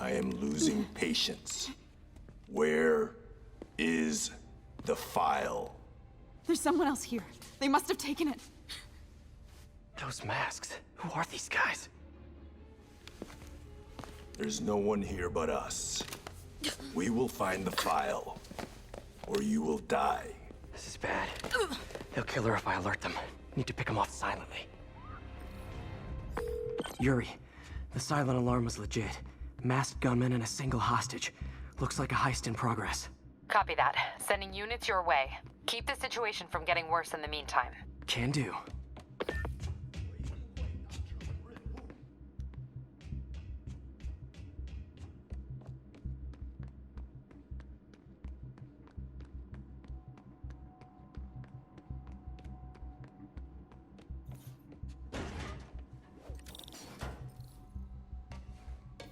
I am losing patience. Where is the file? There's someone else here. They must have taken it. Those masks. Who are these guys? There's no one here but us. We will find the file, or you will die. This is bad. They'll kill her if I alert them. Need to pick them off silently. Yuri, the silent alarm was legit. Masked gunmen and a single hostage. Looks like a heist in progress. Copy that. Sending units your way. Keep the situation from getting worse in the meantime. Can do.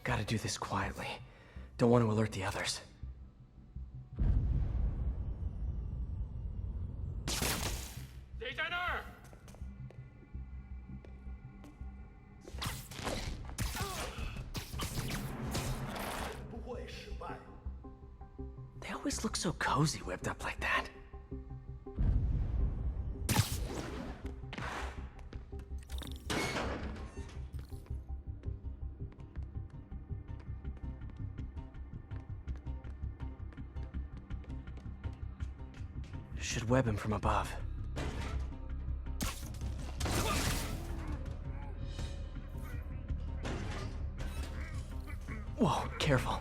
Gotta do this quietly. Don't want to alert the others. They always look so cozy whipped up like that. Should web him from above. Whoa, careful.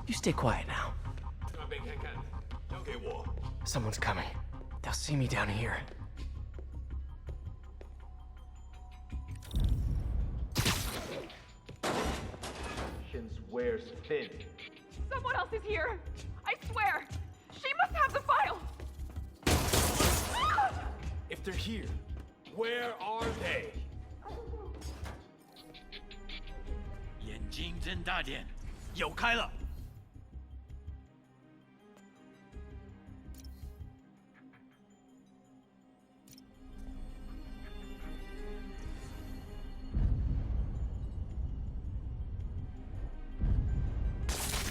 You stay quiet now. Someone's coming. They'll see me down here. Wears thin. Someone else is here. I swear. She must have the file. If they're here, where are they? 眼睛睁大点，有开了。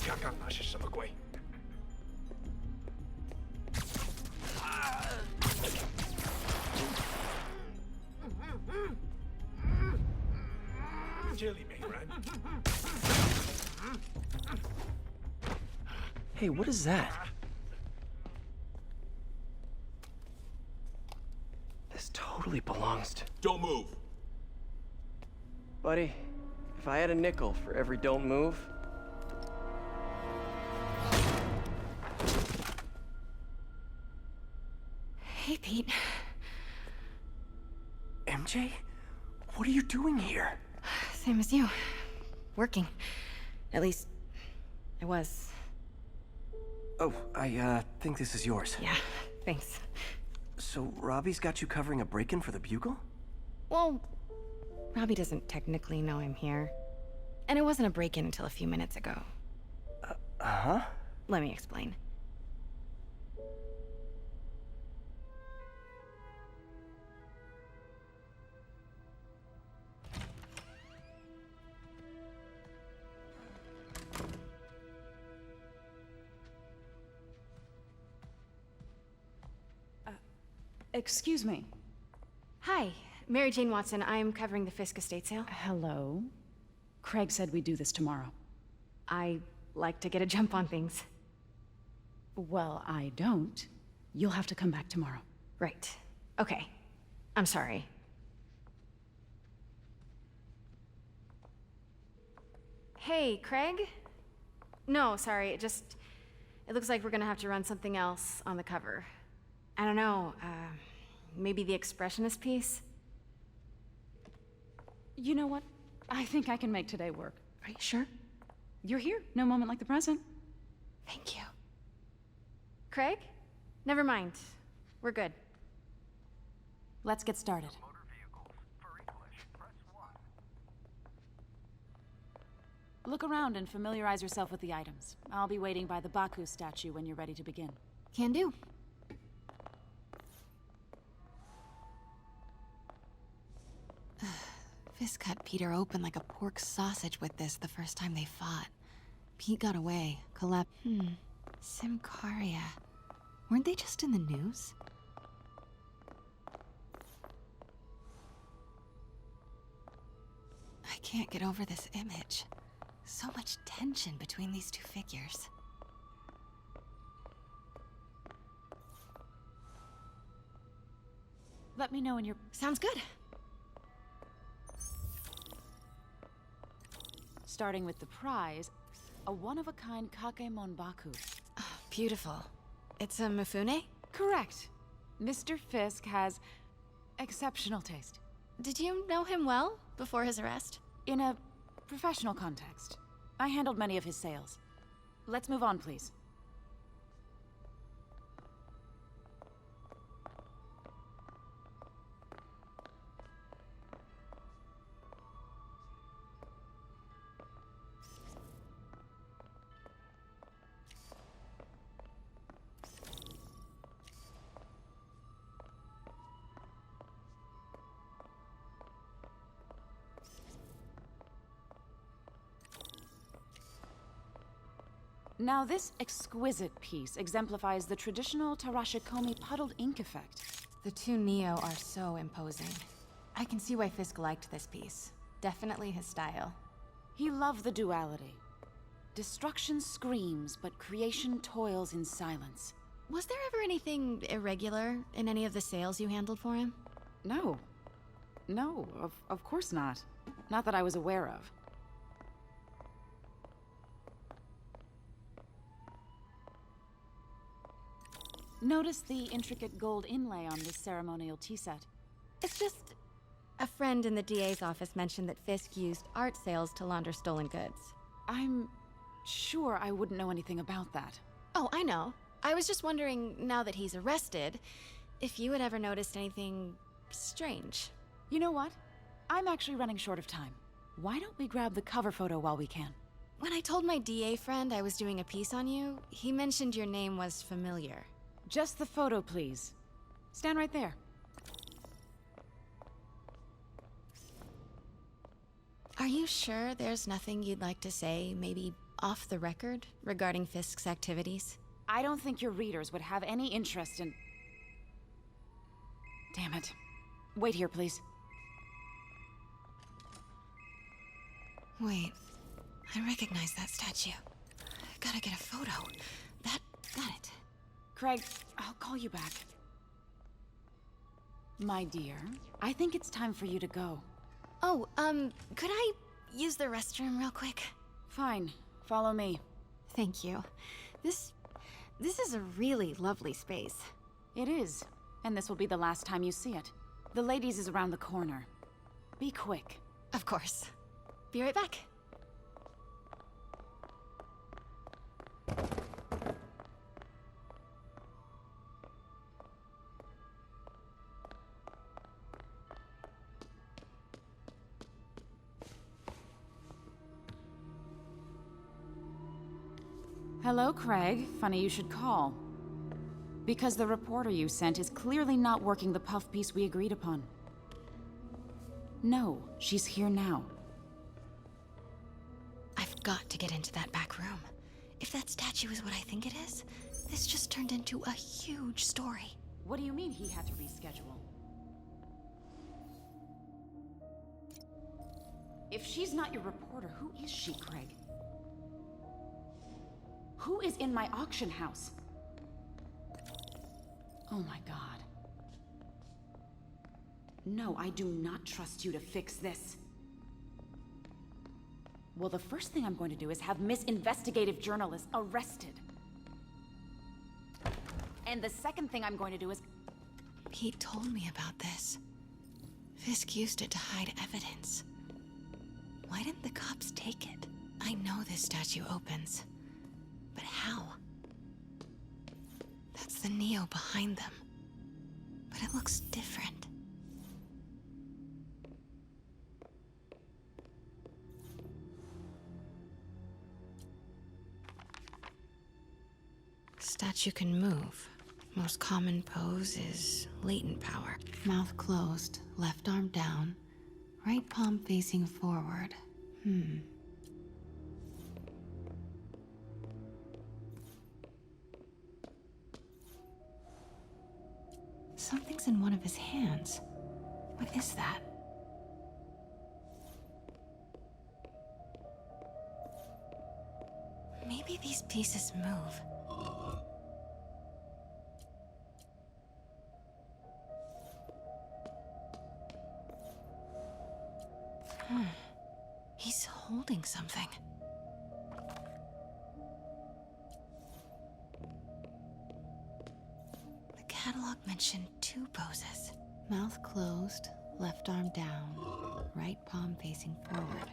刚刚那是什么鬼？这里没人。Hey, what is that? This totally belongs to... Don't move. Buddy, if I had a nickel for every don't move... Hey, Pete. MJ? What are you doing here? Same as you. Working. At least, I was. Oh, I think this is yours. Yeah, thanks. So, Robbie's got you covering a break-in for the Bugle? Well, Robbie doesn't technically know I'm here. And it wasn't a break-in until a few minutes ago. Uh-huh? Let me explain. Excuse me. Hi, Mary Jane Watson. I'm covering the Fisk estate sale. Hello. Craig said we'd do this tomorrow. I like to get a jump on things. Well, I don't. You'll have to come back tomorrow. Right. Okay. I'm sorry. Hey, Craig? No, sorry. It looks like we're gonna have to run something else on the cover. I don't know, maybe the expressionist piece? You know what? I think I can make today work. Are you sure? You're here. No moment like the present. Thank you. Craig? Never mind. We're good. Let's get started. Look around and familiarize yourself with the items. I'll be waiting by the Baku statue when you're ready to begin. Can do. Fisk cut Peter open like a pork sausage with this the first time they fought. Pete got away. Simcaria. Weren't they just in the news? I can't get over this image. So much tension between these two figures. Let me know when you're... Sounds good. Starting with the prize, a one-of-a-kind Kakemon Baku. Beautiful. It's a Mifune? Correct. Mr. Fisk has exceptional taste. Did you know him well before his arrest? In a professional context, I handled many of his sales. Let's move on, please. Now, this exquisite piece exemplifies the traditional Tarashikomi puddled ink effect. The two Neo are so imposing. I can see why Fisk liked this piece. Definitely his style. He loved the duality. Destruction screams, but creation toils in silence. Was there ever anything irregular in any of the sales you handled for him? No. No, of course not. Not that I was aware of. Notice the intricate gold inlay on this ceremonial tea set. It's just... a friend in the DA's office mentioned that Fisk used art sales to launder stolen goods. I'm sure I wouldn't know anything about that. Oh, I know. I was just wondering, now that he's arrested, if you had ever noticed anything strange. You know what? I'm actually running short of time. Why don't we grab the cover photo while we can? When I told my DA friend I was doing a piece on you, he mentioned your name was familiar. Just the photo, please. Stand right there. Are you sure there's nothing you'd like to say, maybe off the record, regarding Fisk's activities? I don't think your readers would have any interest in... Damn it. Wait here, please. Wait, I recognize that statue. Gotta get a photo. Got it. Craig, I'll call you back. My dear, I think it's time for you to go. Oh, could I use the restroom real quick? Fine. Follow me. Thank you. This is a really lovely space. It is. And this will be the last time you see it. The ladies is around the corner. Be quick. Of course. Be right back. Hello, Craig. Funny you should call. Because the reporter you sent is clearly not working the puff piece we agreed upon. No, she's here now. I've got to get into that back room. If that statue is what I think it is, this just turned into a huge story. What do you mean he had to reschedule? If she's not your reporter, who is she, Craig? Who is in my auction house? Oh my god. No, I do not trust you to fix this. Well, the first thing I'm going to do is have Miss Investigative Journalist arrested. And the second thing I'm going to do is... Pete told me about this. Fisk used it to hide evidence. Why didn't the cops take it? I know this statue opens. But how? That's the Neo behind them. But it looks different. Statue can move. Most common pose is latent power. Mouth closed, left arm down, right palm facing forward. Something's in one of his hands. What is that? Maybe these pieces move. He's holding something. The catalog mentioned 2 poses. Mouth closed, left arm down, right palm facing forward.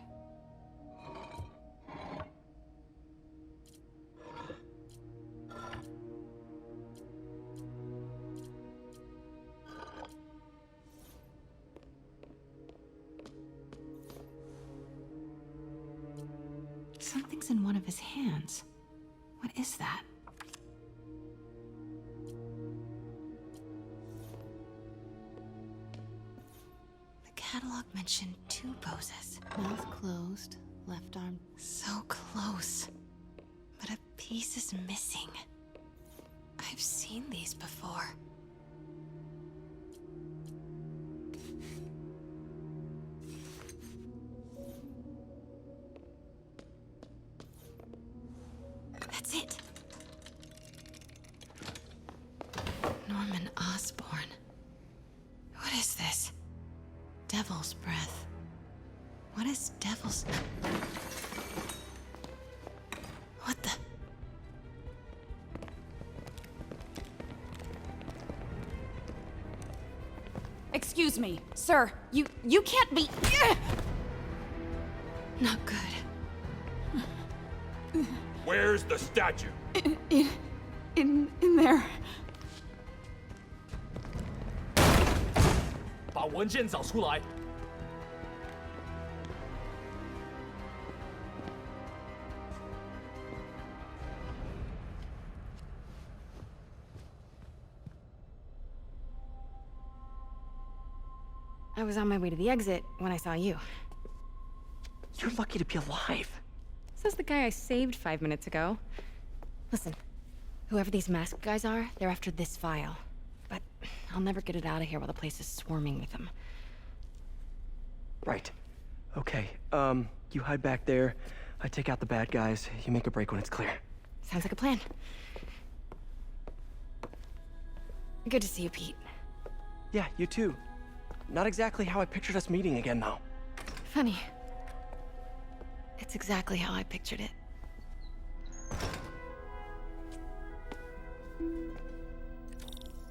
Something's in one of his hands. What is that? The catalog mentioned 2 poses. Mouth closed, left arm. So close. But a piece is missing. I've seen these before. That's it. Norman Osborn. What is this? Devil's breath. What is devil's... What the... Excuse me, sir. You can't be... Not good. Where's the statue? In there. 把文件找出来。I was on my way to the exit when I saw you. You're lucky to be alive. Says the guy I saved 5 minutes ago. Listen, whoever these masked guys are, they're after this file. But I'll never get it out of here while the place is swarming with them. Right. Okay, you hide back there. I take out the bad guys. You make a break when it's clear. Sounds like a plan. Good to see you, Pete. Yeah, you too. Not exactly how I pictured us meeting again, though. Funny. It's exactly how I pictured it.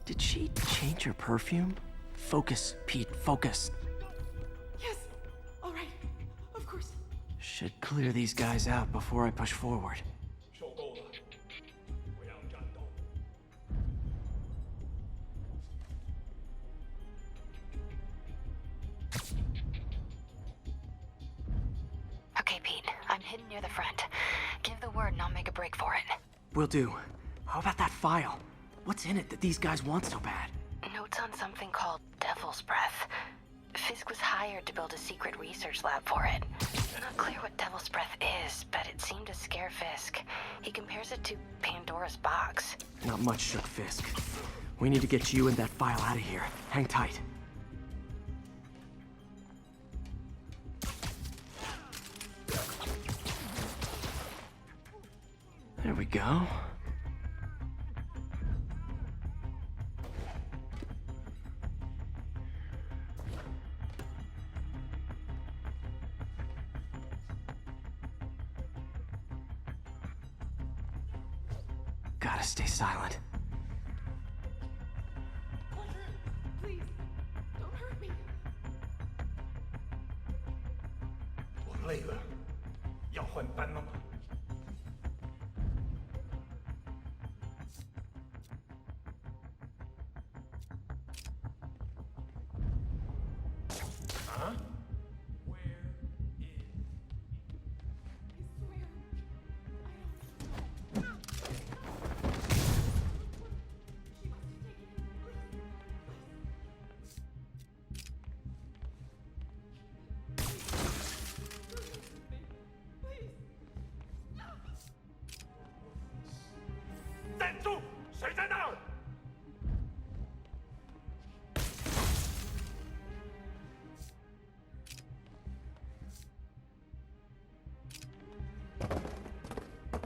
Did she change her perfume? Focus, Pete, focus. Yes. All right. Of course. Should clear these guys out before I push forward. 受够了，不要战斗。 Okay, Pete. I'm hidden near the front. Give the word and I'll make a break for it. Will do. How about that file? What's in it that these guys want so bad? Notes on something called Devil's Breath. Fisk was hired to build a secret research lab for it. Not clear what Devil's Breath is, but it seemed to scare Fisk. He compares it to Pandora's box. Not much shook Fisk. We need to get you and that file out of here. Hang tight. There we go. Gotta stay silent. Please, don't hurt me. 我累了，要换班了吗？ I swear, I don't... 站住！谁在那儿？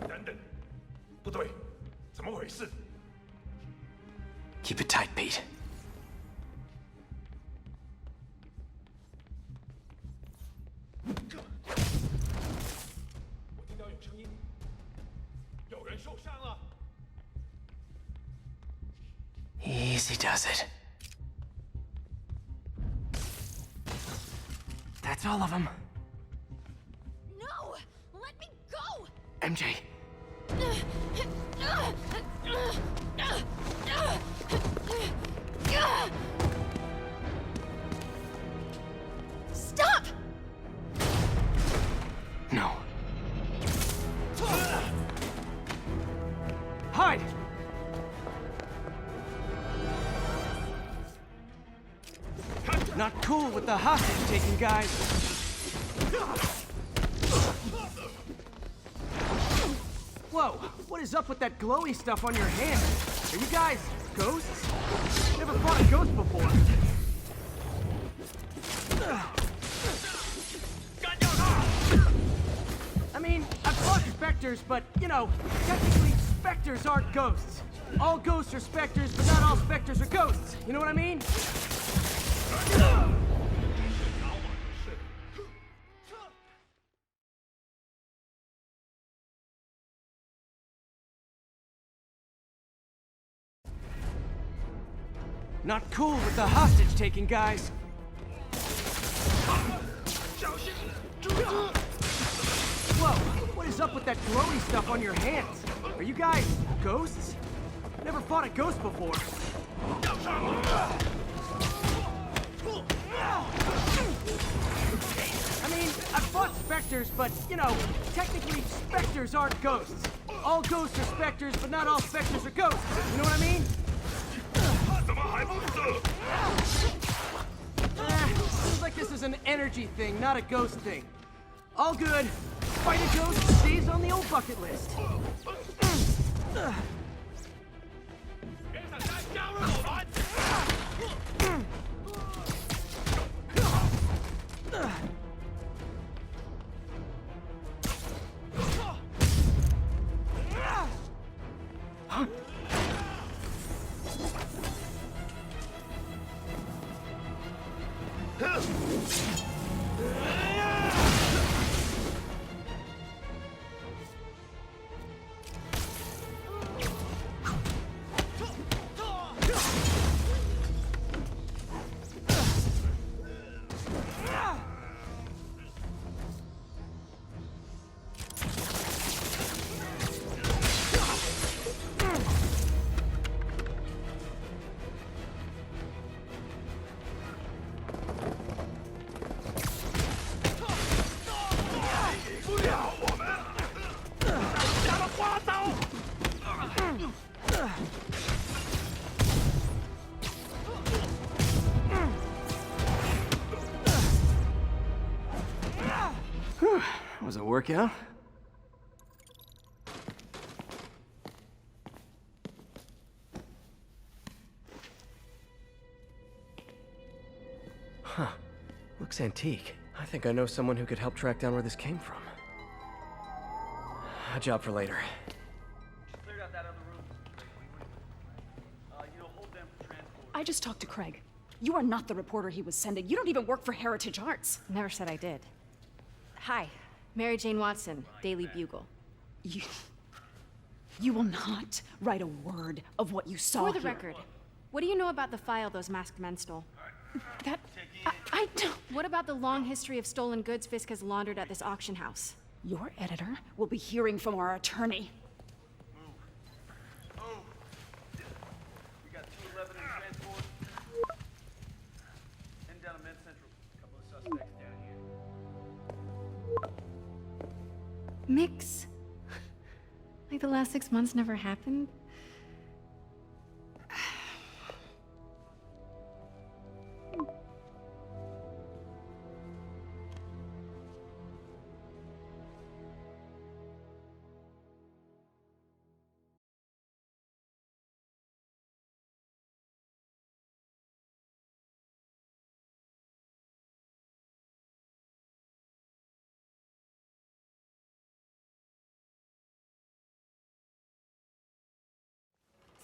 等等，不对，怎么回事？ Keep it tight, Pete. 我听到有声音，有人受伤了。 Easy does it. That's all of them. No! Let me go! MJ. Stop! No. Hide! Not cool with the hostage taking, guys. Whoa, what is up with that glowy stuff on your hand? Are you guys ghosts? Never fought a ghost before. I mean, I've fought specters, but, you know, technically specters aren't ghosts. All ghosts are specters, but not all specters are ghosts. You know what I mean? Not cool with the hostage taking, guys. Whoa, what is up with that glowy stuff on your hands? Are you guys ghosts? Never fought a ghost before. I mean, I've fought specters, but, you know, technically specters aren't ghosts. All ghosts are specters, but not all specters are ghosts. You know what I mean? 怎么还不死？ Seems like this is an energy thing, not a ghost thing. All good. Fight a ghost stays on the old bucket list. 别想再加入我们！ Was it a workout? Huh. Looks antique. I think I know someone who could help track down where this came from. A job for later. Cleared out that other room. Hold them for transport. I just talked to Craig. You are not the reporter he was sending. You don't even work for Heritage Arts. Never said I did. Hi, Mary Jane Watson, Daily Bugle. You will not write a word of what you saw For the here. record, what do you know about the file those masked men stole? That... I don't... What about the long history of stolen goods Fisk has laundered at this auction house? Your editor will be hearing from our attorney. We got 211 in transport. Heading down to Med Central. A couple of suspects down here. Mix? Like the last 6 months never happened?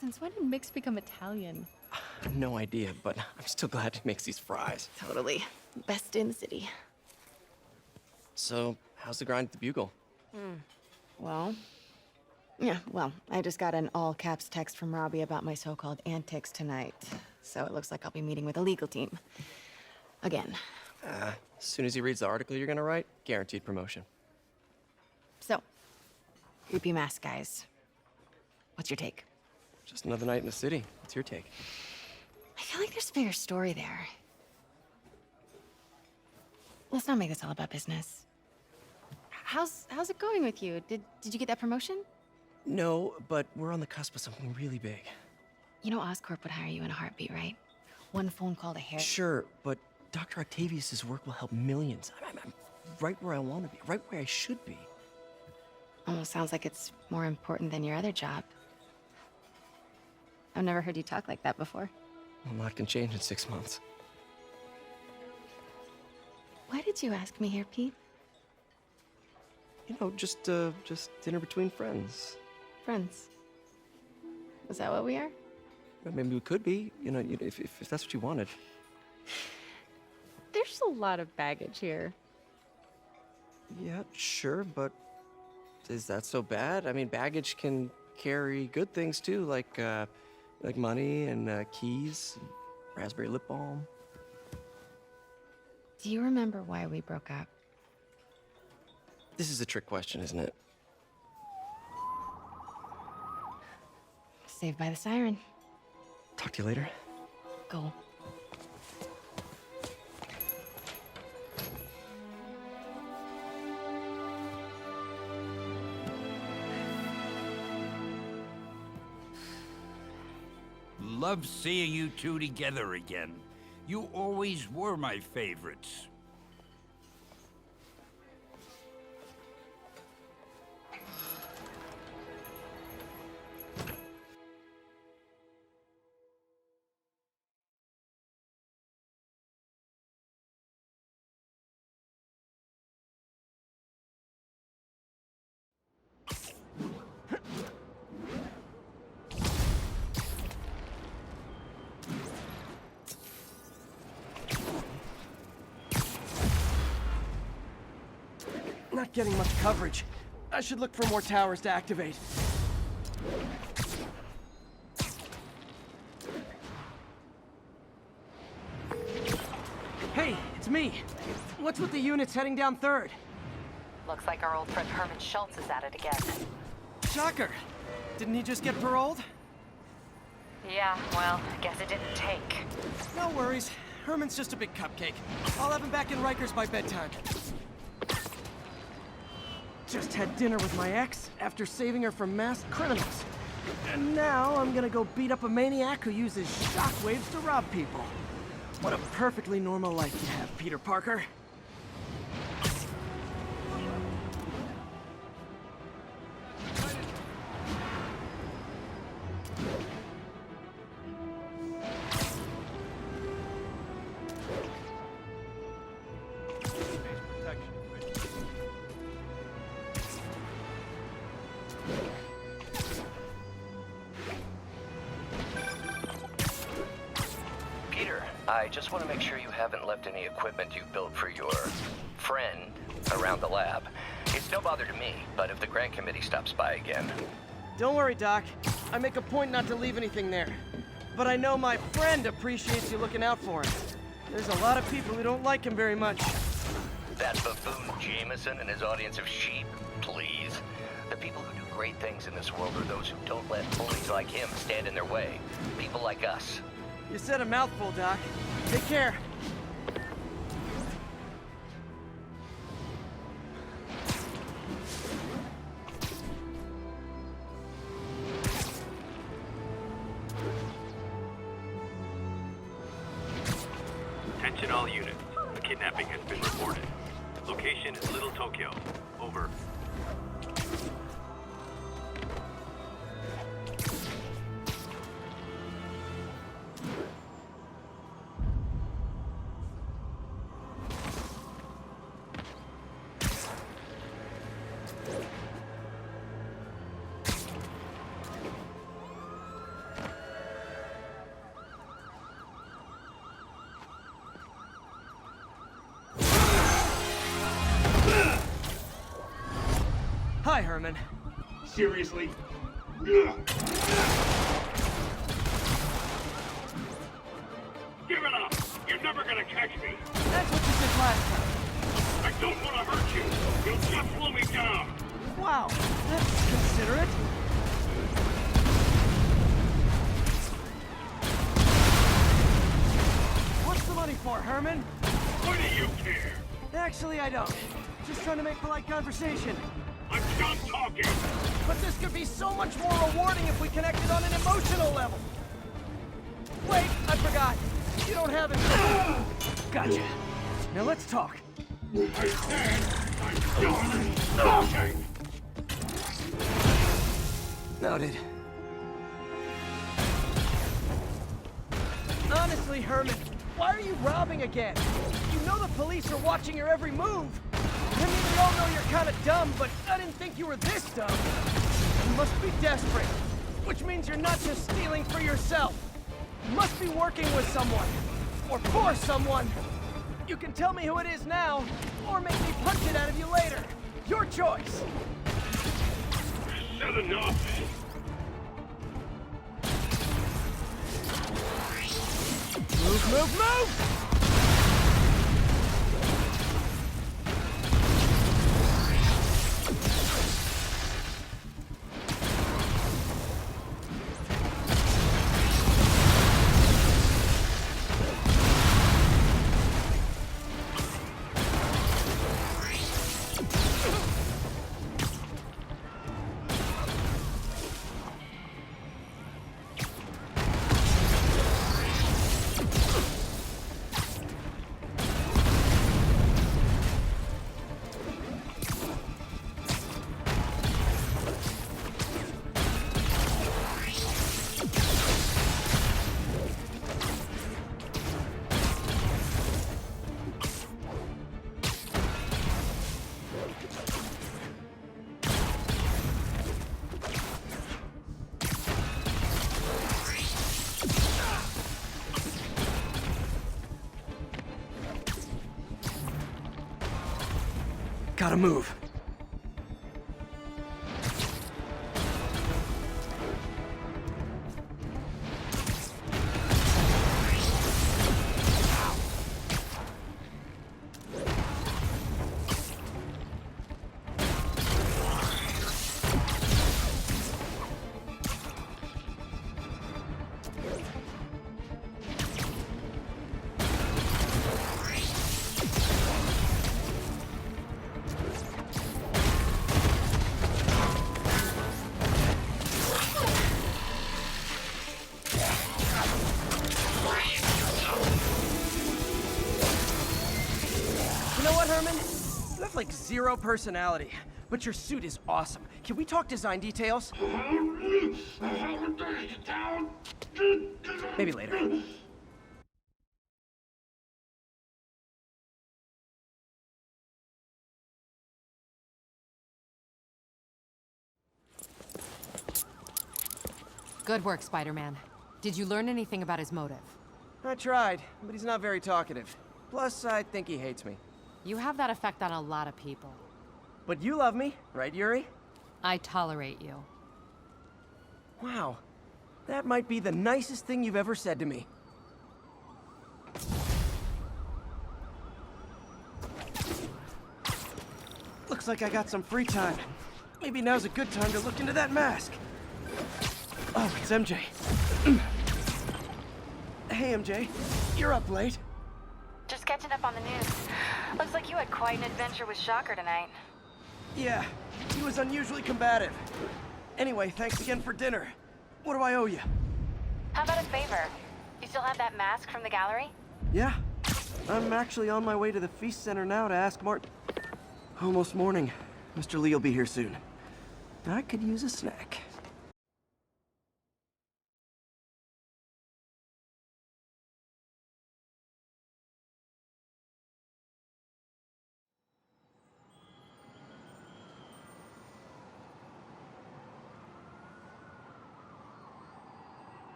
Since when did Mix become Italian? No idea, but I'm still glad he makes these fries. Totally. Best in the city. So, how's the grind at the Bugle? Well, I just got an all-caps text from Robbie about my so-called antics tonight. So it looks like I'll be meeting with the legal team. Again. As soon as he reads the article you're gonna write, guaranteed promotion. So, creepy mask guys. What's your take? Just another night in the city. What's your take? I feel like there's a bigger story there. Let's not make this all about business. How's it going with you? Did you get that promotion? No, but we're on the cusp of something really big. You know Oscorp would hire you in a heartbeat, right? One phone call to Harry. Sure, but Dr. Octavius's work will help millions. I'm right where I want to be, right where I should be. Almost sounds like it's more important than your other job. I've never heard you talk like that before. A lot can change in 6 months. Why did you ask me here, Pete? You know, just dinner between friends. Friends. Is that what we are? Well, maybe we could be, you know, if that's what you wanted. There's a lot of baggage here. Yeah, sure, but is that so bad? I mean, baggage can carry good things too, like money and keys, and raspberry lip balm. Do you remember why we broke up? This is a trick question, isn't it? Saved by the siren. Talk to you later. Go. Love seeing you two together again. You always were my favorites. Not getting much coverage. I should look for more towers to activate. Hey, it's me. What's with the units heading down 3rd? Looks like our old friend Herman Schultz is at it again. Shocker. Didn't he just get paroled? Yeah, well, I guess it didn't take. No worries. Herman's just a big cupcake. I'll have him back in Rikers by bedtime. Just had dinner with my ex after saving her from masked criminals. And now I'm gonna go beat up a maniac who uses shockwaves to rob people. What a perfectly normal life you have, Peter Parker. Peter, I just want to make sure you haven't left any equipment you built for your friend around the lab. It's no bother to me, but if the grant committee stops by again... Don't worry, Doc. I make a point not to leave anything there. But I know my friend appreciates you looking out for him. There's a lot of people who don't like him very much. That buffoon Jameson and his audience of sheep? Please. The people who do great things in this world are those who don't let bullies like him stand in their way. People like us. You said a mouthful, Doc. Take care. Attention all units. A kidnapping has been reported. Location is Little Tokyo. Over. Bye, Herman. Seriously? Give it up! You're never gonna catch me! That's what you said last time. I don't want to hurt you! You'll just slow me down! Wow, that's considerate. What's the money for, Herman? What do you care? Actually, I don't. Just trying to make polite conversation. I'm done talking! But this could be so much more rewarding if we connected on an emotional level. Wait, I forgot. You don't have it. Gotcha. Now let's talk. I said I'm done talking! Noted. Honestly, Herman, why are you robbing again? You know the police are watching your every move. I mean, we all know you're kind of dumb, but I didn't think you were this dumb. You must be desperate, which means you're not just stealing for yourself. You must be working with someone, or for someone. You can tell me who it is now, or make me punch it out of you later. Your choice. Said enough! Move, move, move! Gotta move. You know what, Herman? You have like zero personality, but your suit is awesome. Can we talk design details? Maybe later. Good work, Spider-Man. Did you learn anything about his motive? I tried, but he's not very talkative. Plus, I think he hates me. You have that effect on a lot of people. But you love me, right, Yuri? I tolerate you. Wow. That might be the nicest thing you've ever said to me. Looks like I got some free time. Maybe now's a good time to look into that mask. Oh, it's MJ. Hey, MJ. You're up late. Just catching up on the news. Looks like you had quite an adventure with Shocker tonight. Yeah, he was unusually combative. Anyway, thanks again for dinner. What do I owe you? How about a favor? You still have that mask from the gallery? Yeah, I'm actually on my way to the Feast Center now to ask Martin. Almost morning. Mr. Lee will be here soon. I could use a snack.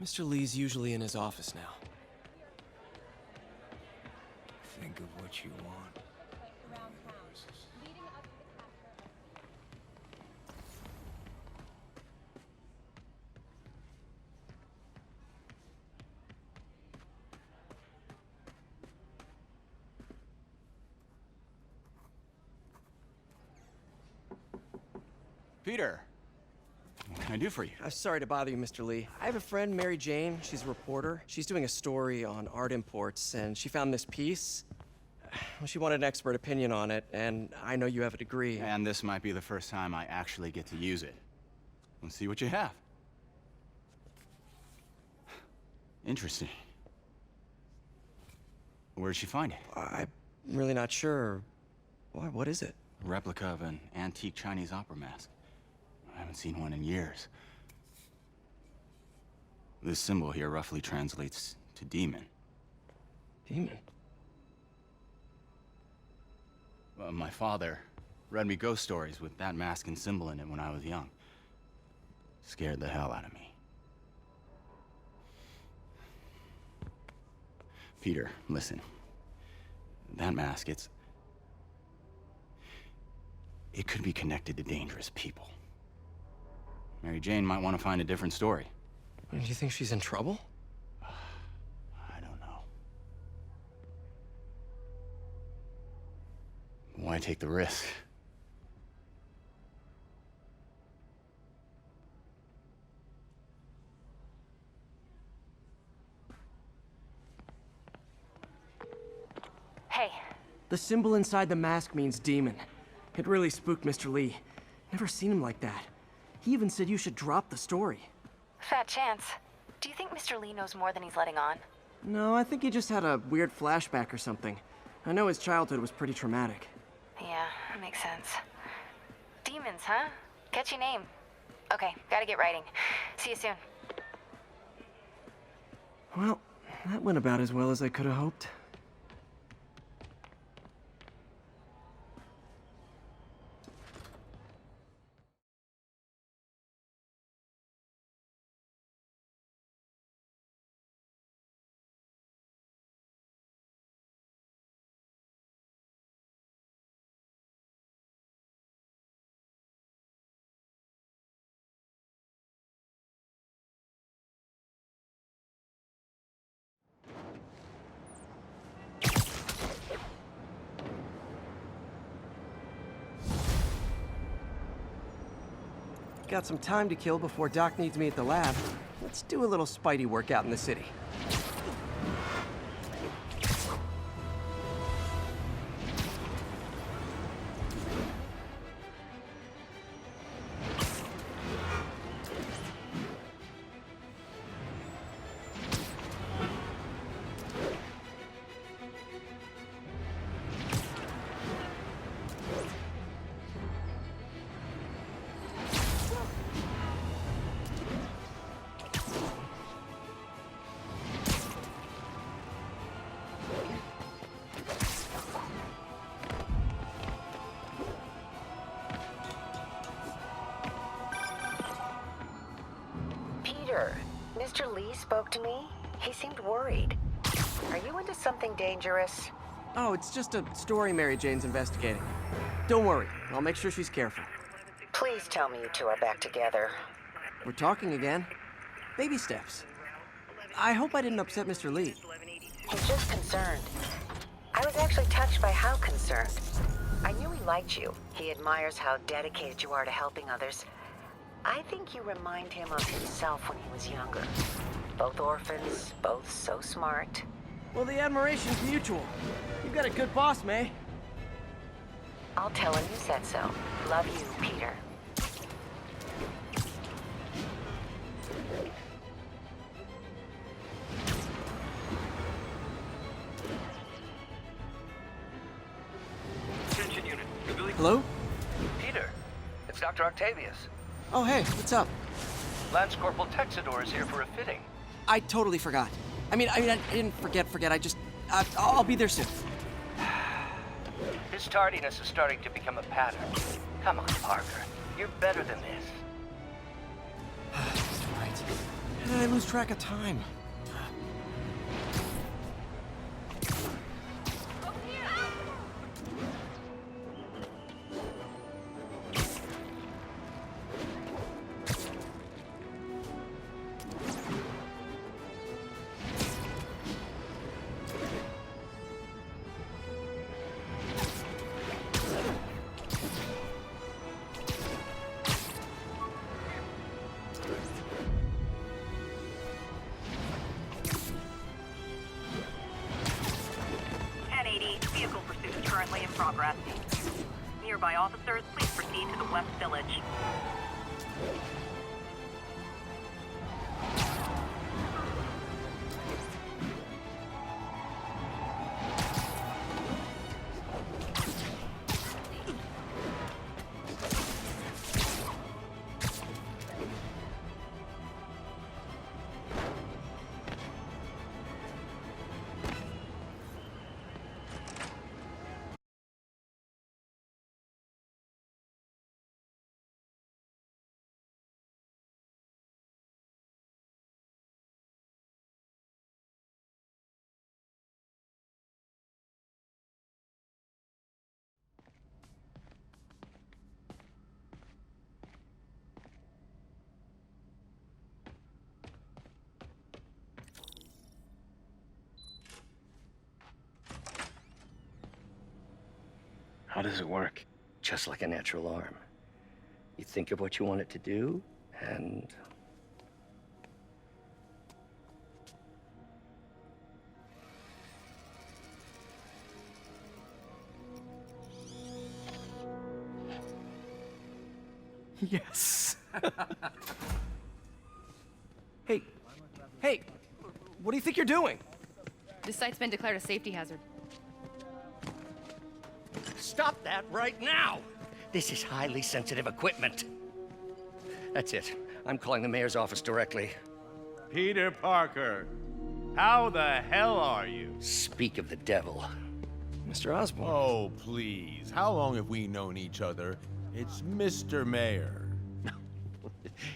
Mr. Lee's usually in his office now. Think of what you want. Peter, what can I do for you? I'm sorry to bother you, Mr. Lee. I have a friend, Mary Jane. She's a reporter. She's doing a story on art imports, and she found this piece. Well, she wanted an expert opinion on it, and I know you have a degree. And this might be the first time I actually get to use it. Let's see what you have. Interesting. Where did she find it? I'm really not sure. What is it? A replica of an antique Chinese opera mask. I haven't seen one in years. This symbol here roughly translates to demon. Demon? My father read me ghost stories with that mask and symbol in it when I was young. Scared the hell out of me. Peter, listen. That mask, it could be connected to dangerous people. Mary Jane might want to find a different story. Do you think she's in trouble? I don't know. Why take the risk? Hey. The symbol inside the mask means demon. It really spooked Mr. Lee. Never seen him like that. He even said you should drop the story. Fat chance. Do you think Mr. Lee knows more than he's letting on? No, I think he just had a weird flashback or something. I know his childhood was pretty traumatic. Yeah, that makes sense. Demons, huh? Catchy name. Okay, gotta get writing. See you soon. Well, that went about as well as I could have hoped. Got some time to kill before Doc needs me at the lab. Let's do a little Spidey workout in the city. Mr. Lee spoke to me. He seemed worried. Are you into something dangerous? Oh, it's just a story Mary Jane's investigating. Don't worry, I'll make sure she's careful. Please tell me you two are back together. We're talking again. Baby steps. I hope I didn't upset Mr. Lee. He's just concerned. I was actually touched by how concerned. I knew he liked you. He admires how dedicated you are to helping others. I think you remind him of himself when he was younger. Both orphans, both so smart. Well, the admiration's mutual. You've got a good boss, May. I'll tell him you said so. Love you, Peter. Attention unit. Hello? Peter, it's Dr. Octavius. Oh, hey, what's up? Lance Corporal Texador is here for a fitting. I totally forgot. I didn't forget. I'll be there soon. His tardiness is starting to become a pattern. Come on, Parker. You're better than this. Right. How did I lose track of time? Vehicle pursuit is currently in progress. Nearby officers, please proceed to the West Village. How does it work? Just like a natural arm. You think of what you want it to do, and... Yes. Hey, what do you think you're doing? This site's been declared a safety hazard. Stop that right now! This is highly sensitive equipment. That's it. I'm calling the mayor's office directly. Peter Parker, how the hell are you? Speak of the devil. Mr. Osborn. Oh, please. How long have we known each other? It's Mr. Mayor.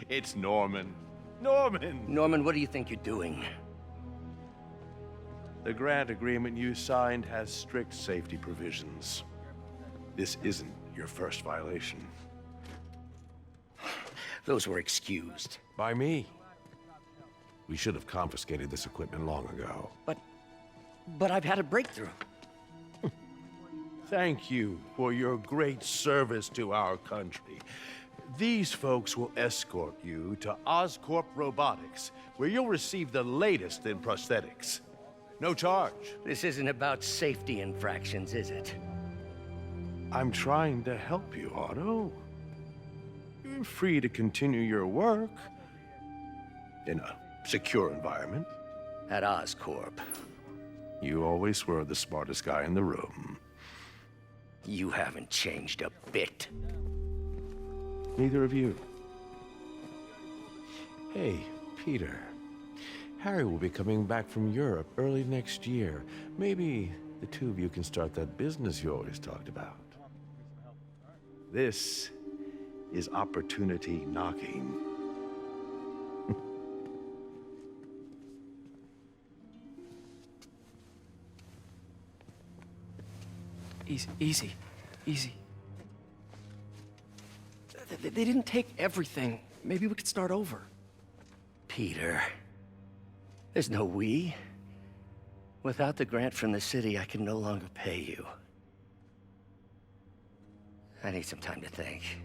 It's Norman. Norman! Norman, what do you think you're doing? The grant agreement you signed has strict safety provisions. This isn't your first violation. Those were excused. By me. We should have confiscated this equipment long ago. But I've had a breakthrough. Thank you for your great service to our country. These folks will escort you to Oscorp Robotics, where you'll receive the latest in prosthetics. No charge. This isn't about safety infractions, is it? I'm trying to help you, Otto. You're free to continue your work in a secure environment. At Oscorp. You always were the smartest guy in the room. You haven't changed a bit. Neither of you. Hey, Peter. Harry will be coming back from Europe early next year. Maybe the two of you can start that business you always talked about. This is opportunity knocking. Easy. They didn't take everything. Maybe we could start over. Peter, there's no we. Without the grant from the city, I can no longer pay you. I need some time to think.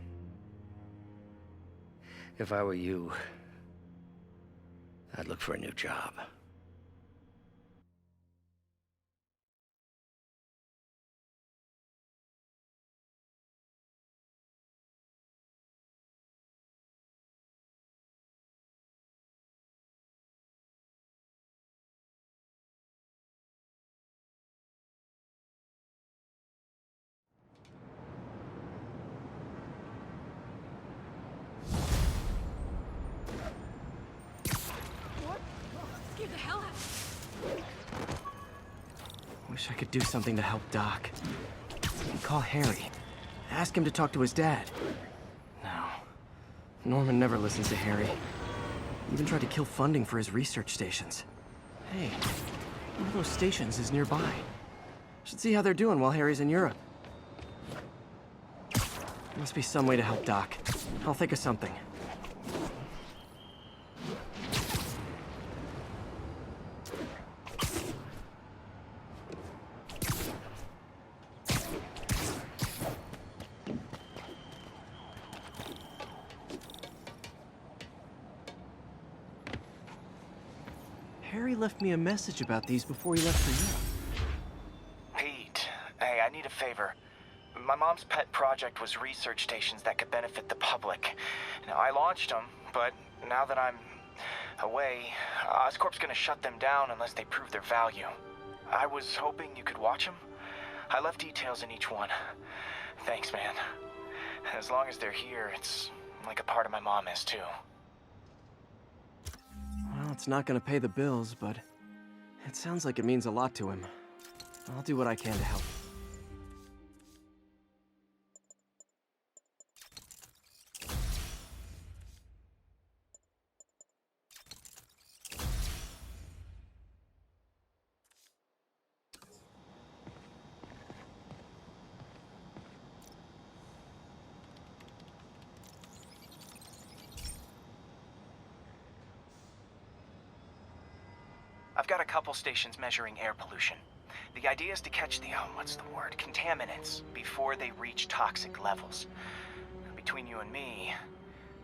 If I were you, I'd look for a new job. Wish I could do something to help Doc. Call Harry. Ask him to talk to his dad. No. Norman never listens to Harry. Even tried to kill funding for his research stations. Hey, one of those stations is nearby. Should see how they're doing while Harry's in Europe. Must be some way to help Doc. I'll think of something. Harry left me a message about these before he left for Europe. Pete, hey, I need a favor. My mom's pet project was research stations that could benefit the public. Now, I launched them, but now that I'm away, Oscorp's gonna shut them down unless they prove their value. I was hoping you could watch them. I left details in each one. Thanks, man. As long as they're here, it's like a part of my mom is, too. Well, it's not gonna pay the bills, but it sounds like it means a lot to him. I'll do what I can to help. I've got a couple stations measuring air pollution. The idea is to catch the, contaminants before they reach toxic levels. Between you and me,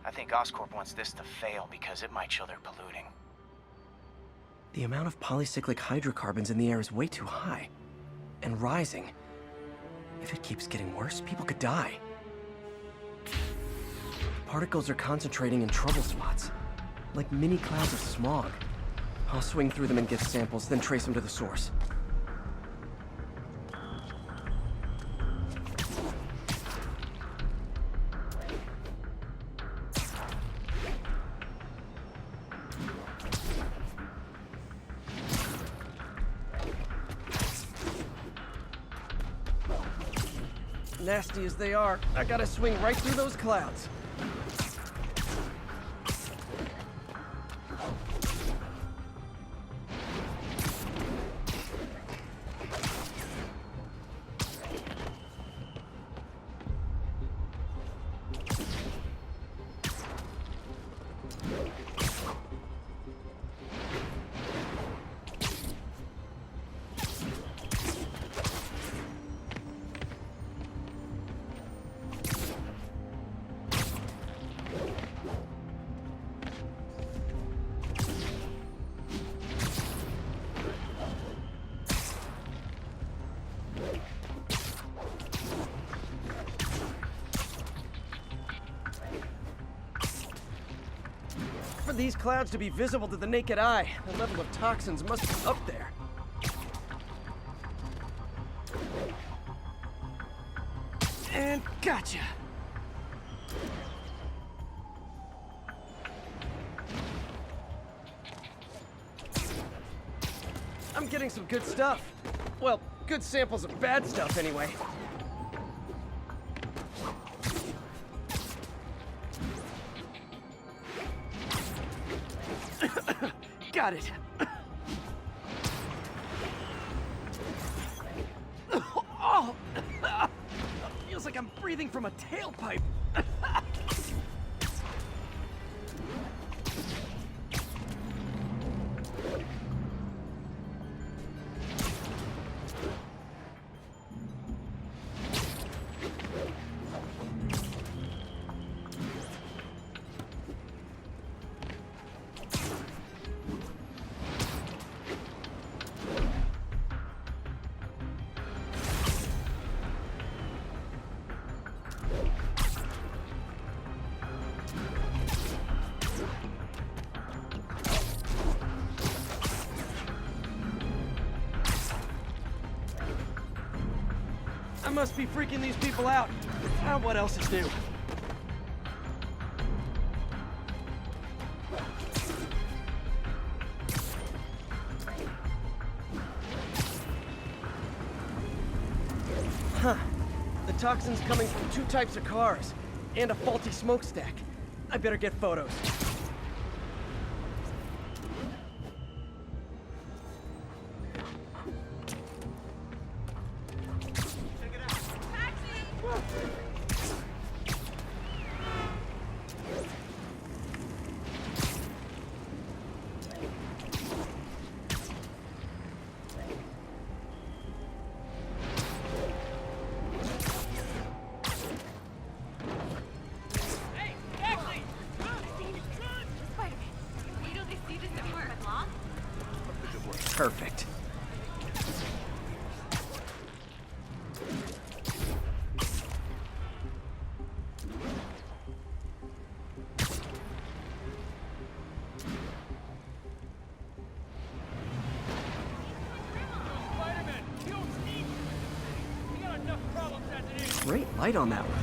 I think Oscorp wants this to fail because it might show they're polluting. The amount of polycyclic hydrocarbons in the air is way too high. And rising. If it keeps getting worse, people could die. Particles are concentrating in trouble spots, like mini clouds of smog. I'll swing through them and get samples, then trace them to the source. Nasty as they are, I gotta swing right through those clouds. For these clouds to be visible to the naked eye, the level of toxins must be up there. And gotcha! I'm getting some good stuff. Well, good samples of bad stuff anyway. Got it. Oh, feels like I'm breathing from a tailpipe. I must be freaking these people out. What else is new? Huh. The toxin's coming from two types of cars, and a faulty smokestack. I better get photos. Perfect. Great light on that one.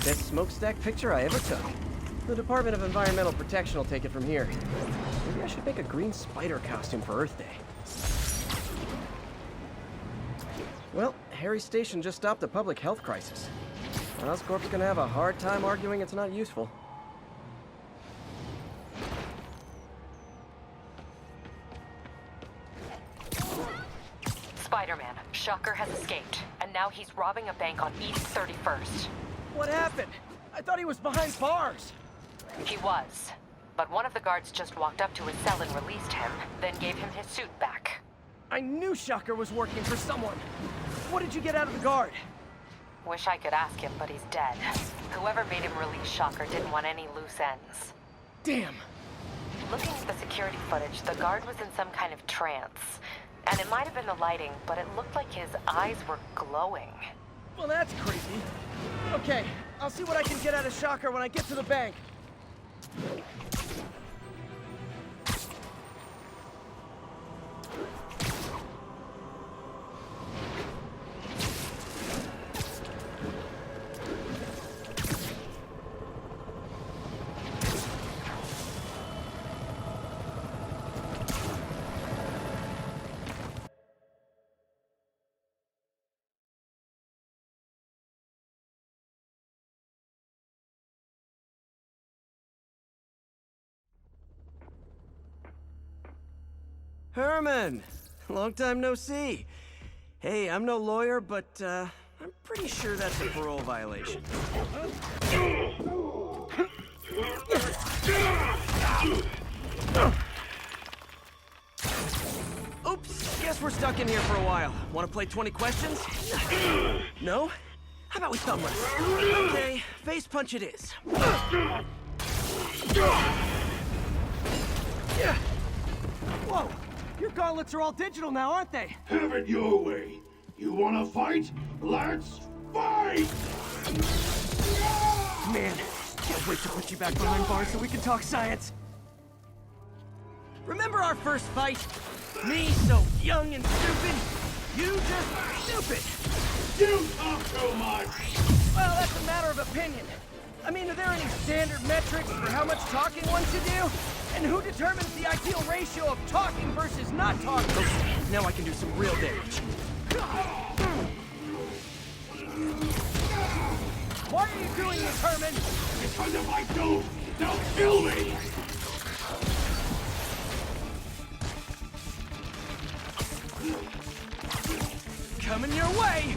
Best smokestack picture I ever took. The Department of Environmental Protection will take it from here. Maybe I should make a green spider costume for Earth Day. Well, Harry's station just stopped a public health crisis. Oscorp's gonna have a hard time arguing it's not useful. Spider-Man, Shocker has escaped, and now he's robbing a bank on East 31st. What happened? I thought he was behind bars. He was, but one of the guards just walked up to his cell and released him, then gave him his suit back. I knew Shocker was working for someone. What did you get out of the guard? Wish I could ask him, but he's dead. Whoever made him release Shocker didn't want any loose ends. Damn. Looking at the security footage, the guard was in some kind of trance. And it might have been the lighting, but it looked like his eyes were glowing. Well, that's crazy. Okay, I'll see what I can get out of Shocker when I get to the bank. Herman! Long time no see. Hey, I'm no lawyer, but I'm pretty sure that's a parole violation. Oops, guess we're stuck in here for a while. Want to play 20 questions? No? How about we thumb wrestle? Okay, face punch it is. Whoa! Your gauntlets are all digital now, aren't they? Have it your way. You wanna fight? Let's fight! Man, can't wait to put you back behind bars so we can talk science. Remember our first fight? Me so young and stupid, you just stupid. You talk too much! Well, that's a matter of opinion. I mean, are there any standard metrics for how much talking one should do? And who determines the ideal ratio of talking versus not talking? Okay, now I can do some real damage. Why are you doing this, Herman? Because if I don't, they'll kill me! Coming your way!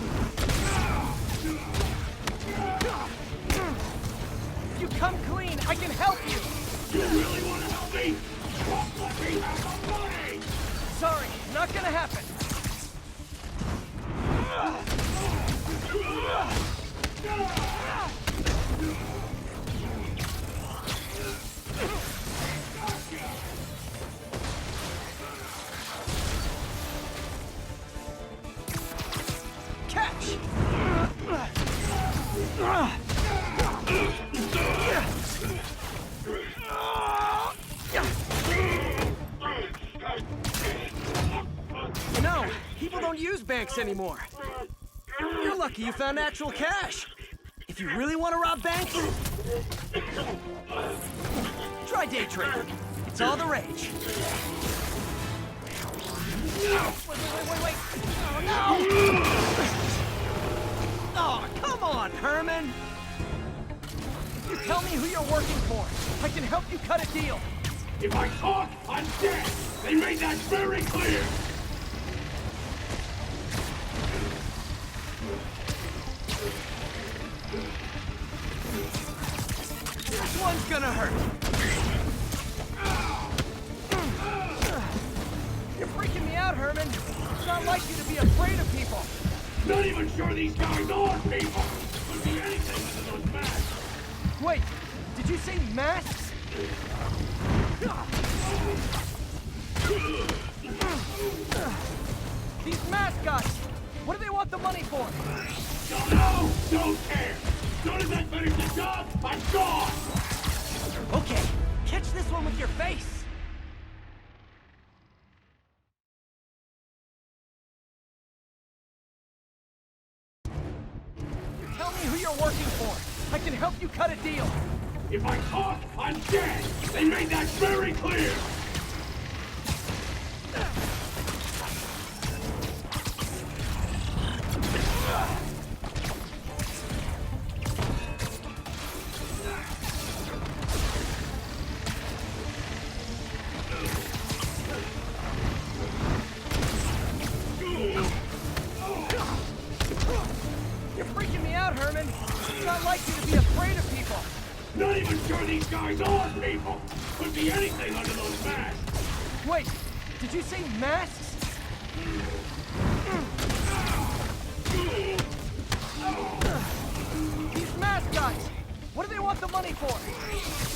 If you come clean, I can help you! You really want to help me? Don't let me have the money! Sorry, not gonna happen. Catch! You know, people don't use banks anymore. You're lucky you found actual cash. If you really want to rob banks, try day trading. It's all the rage. Wait. Oh, no! Oh, come on, Herman! You tell me who you're working for. I can help you cut a deal. If I talk, I'm dead! They made that very clear! to be afraid of people. Not even sure these guys are people. Could be anything under those masks. Wait, did you say masks? These mask guys, what do they want the money for? Don't know, don't care. As soon as I finish the job, I'm gone. Okay, catch this one with your face. Tell me who you're working for. I can help you cut a deal. If I talk, I'm dead. They made that very clear. You're freaking me out, Herman. It's not like you to be afraid of people. Not even sure these guys are people. Could be anything under those masks. Wait, did you say masks? These mask guys, what do they want the money for?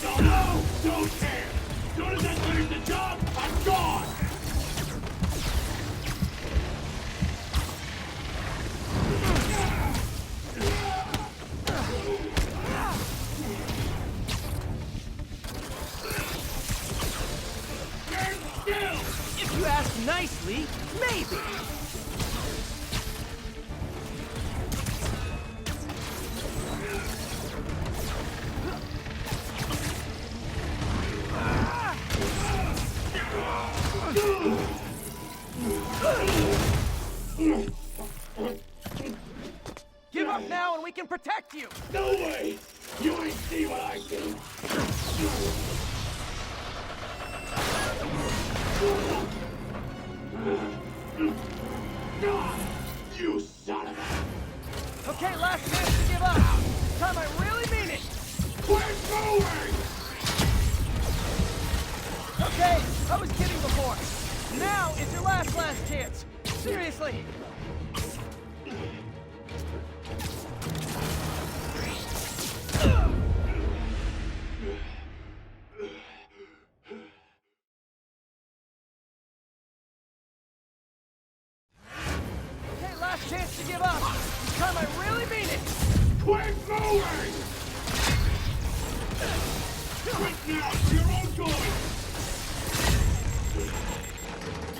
Don't know, don't care. As soon as I finish the job, I'm gone. If you ask nicely, maybe. Give up now and we can protect you! No way! You ain't see what I do! You son of a... Okay, last chance to give up. This time I really mean it. Quit moving! Okay, I was kidding before. Now is your last chance. Seriously. Okay, last chance to give up. This time I really mean it. Quit moving! Quit now! Your own choice!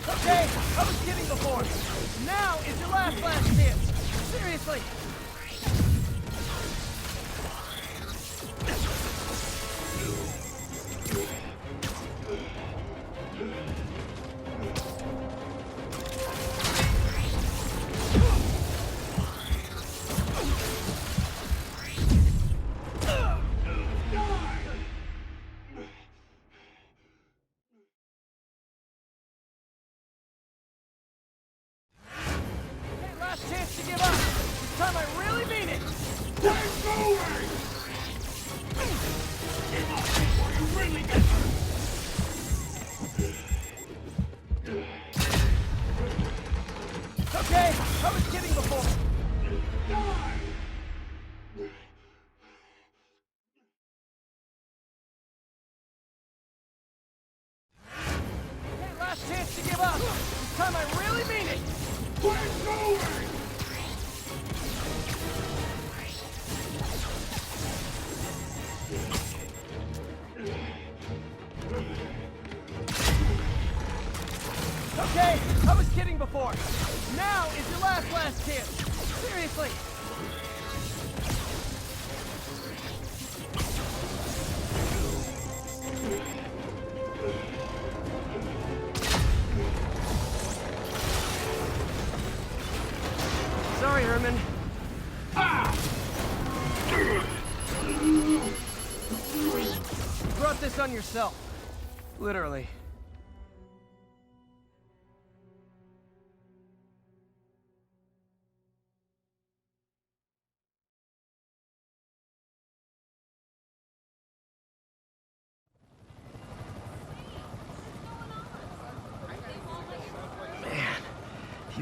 Okay, I was kidding before. Now is your last chance. Seriously. Last chance to give up. This time I really mean it. Quit moving! Give up before you really get hurt! Okay, I was kidding before. Okay, last chance to give up. This time I really mean it. Quit moving! Okay, I was kidding before. Now is your last chance. Seriously. Sorry, Herman. You brought this on yourself. Literally.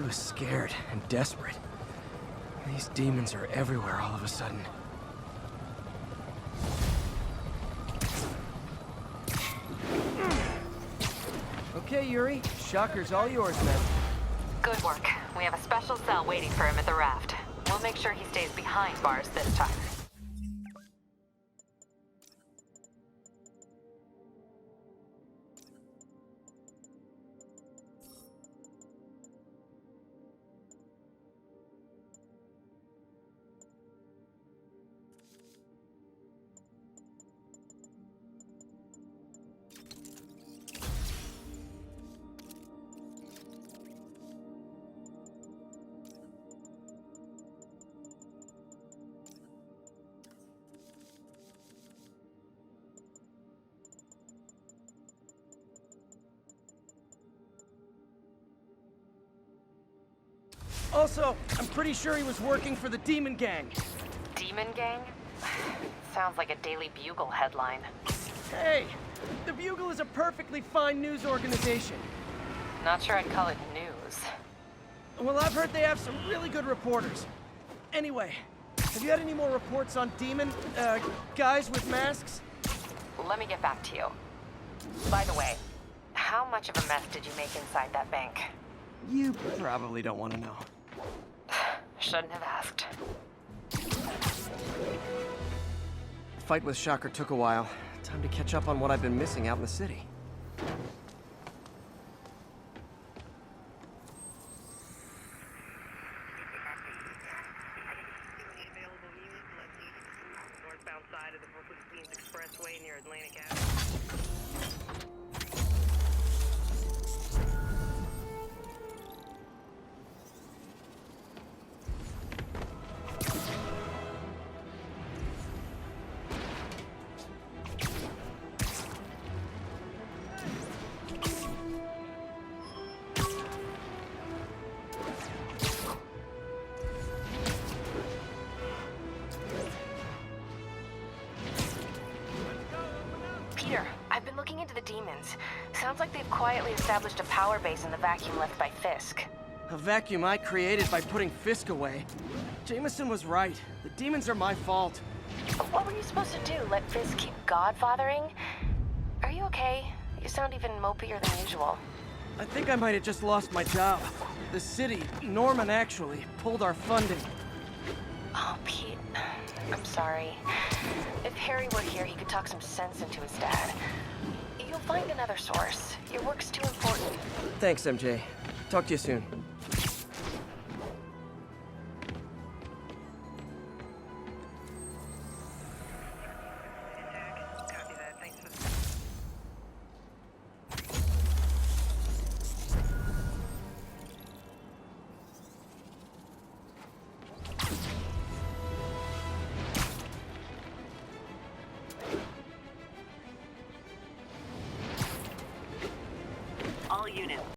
was scared and desperate. These demons are everywhere all of a sudden. Okay, Yuri. Shocker's all yours, man. Good work. We have a special cell waiting for him at the raft. We'll make sure he stays behind bars this time. Also, I'm pretty sure he was working for the Demon Gang. Demon Gang? Sounds like a Daily Bugle headline. Hey, the Bugle is a perfectly fine news organization. Not sure I'd call it news. Well, I've heard they have some really good reporters. Anyway, have you had any more reports on demon, guys with masks? Let me get back to you. By the way, how much of a mess did you make inside that bank? You probably don't want to know. Shouldn't have asked. The fight with Shocker took a while. Time to catch up on what I've been missing out in the city. Northbound side of the Brooklyn Queens Expressway near Atlantic Avenue. Peter, I've been looking into the demons. Sounds like they've quietly established a power base in the vacuum left by Fisk. A vacuum I created by putting Fisk away. Jameson was right. The demons are my fault. What were you supposed to do? Let Fisk keep godfathering? Are you okay? You sound even mopier than usual. I think I might have just lost my job. The city, Norman actually, pulled our funding. Oh, Pete. I'm sorry. If Harry were here, he could talk some sense into his dad. You'll find another source. Your work's too important. Thanks, MJ. Talk to you soon.